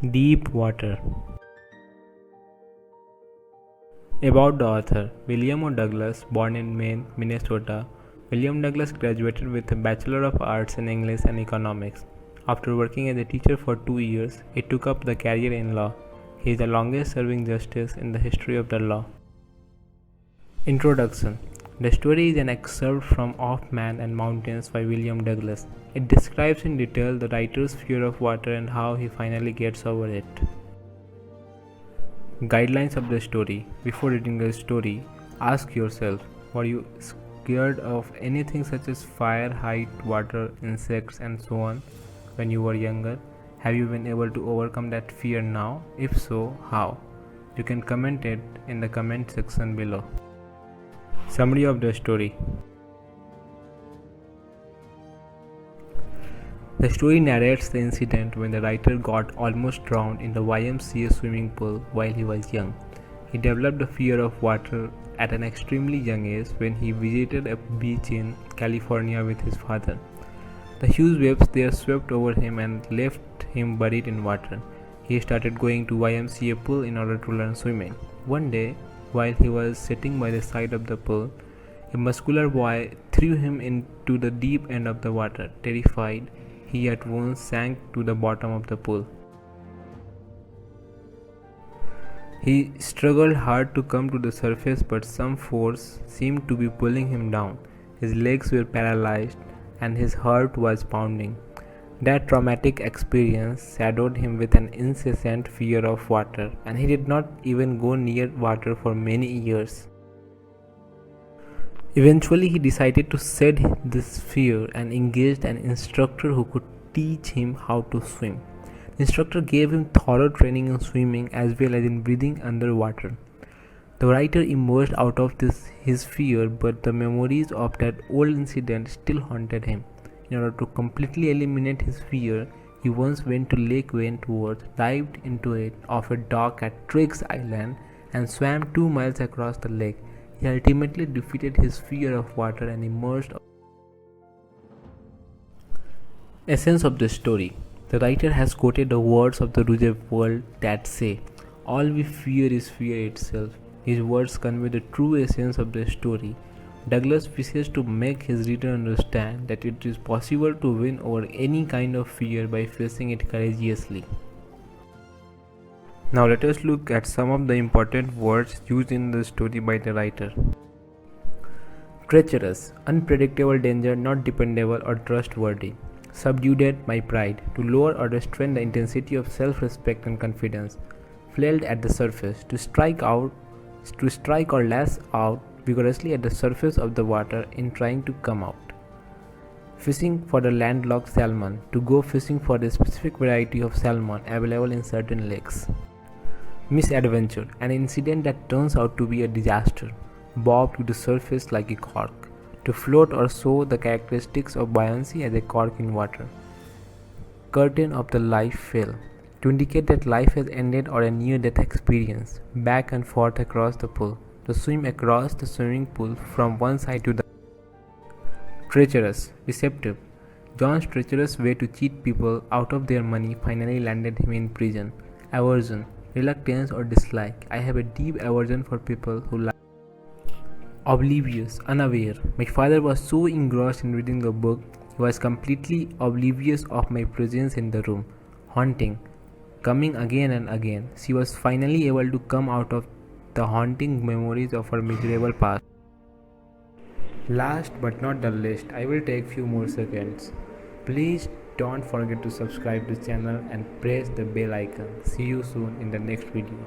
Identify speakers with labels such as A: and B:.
A: Deep Water. About the author, William O. Douglas, born in Maine, Minnesota. William Douglas graduated with a Bachelor of Arts in English and Economics. After working as a teacher for 2 years, he took up the career in law. He is the longest serving justice in the history of the law. Introduction. The story is an excerpt from Of Man and Mountains by William Douglas. It describes in detail the writer's fear of water and how he finally gets over it. Guidelines of the story. Before reading the story, ask yourself, were you scared of anything such as fire, height, water, insects, and so on when you were younger? Have you been able to overcome that fear now? If so, how? You can comment it in the comment section below. Summary of the story. The story narrates the incident when the writer got almost drowned in the YMCA swimming pool while he was young. He developed a fear of water at an extremely young age when he visited a beach in California with his father. The huge waves there swept over him and left him buried in water. He started going to YMCA pool in order to learn swimming. One day, while he was sitting by the side of the pool, a muscular boy threw him into the deep end of the water. Terrified, he at once sank to the bottom of the pool. He struggled hard to come to the surface, but some force seemed to be pulling him down. His legs were paralyzed and his heart was pounding. That traumatic experience shadowed him with an incessant fear of water, and he did not even go near water for many years. Eventually, he decided to shed this fear and engaged an instructor who could teach him how to swim. The instructor gave him thorough training in swimming as well as in breathing underwater. The writer emerged out of his fear, but the memories of that old incident still haunted him. In order to completely eliminate his fear, he once went to Lake Wentworth, dived into it off a dock at Triggs Island, and swam 2 miles across the lake. He ultimately defeated his fear of water and emerged. Essence of the story. The writer has quoted the words of the Roosevelt that say, "All we fear is fear itself." His words convey the true essence of the story. Douglas wishes to make his reader understand that it is possible to win over any kind of fear by facing it courageously. Now let us look at some of the important words used in the story by the writer. Treacherous, unpredictable danger, not dependable or trustworthy. Subdued my pride, to lower or restrain the intensity of self-respect and confidence. Flailed at the surface, to strike or lash out vigorously at the surface of the water in trying to come out. Fishing for the landlocked salmon, to go fishing for a specific variety of salmon available in certain lakes. Misadventure, an incident that turns out to be a disaster, bobbed to the surface like a cork. To float or show the characteristics of buoyancy as a cork in water. Curtain of the life fell, to indicate that life has ended or a near-death experience. Back and forth across the pool, to swim across the swimming pool from one side to the other. Treacherous, deceptive. John's treacherous way to cheat people out of their money finally landed him in prison. Aversion, reluctance or dislike. I have a deep aversion for people who lie. Oblivious, unaware. My father was so engrossed in reading the book, he was completely oblivious of my presence in the room. Haunting, coming again and again. She was finally able to come out of the haunting memories of her miserable past. Last but not the least, I will take few more seconds. Please don't forget to subscribe to the channel and press the bell icon. See you soon in the next video.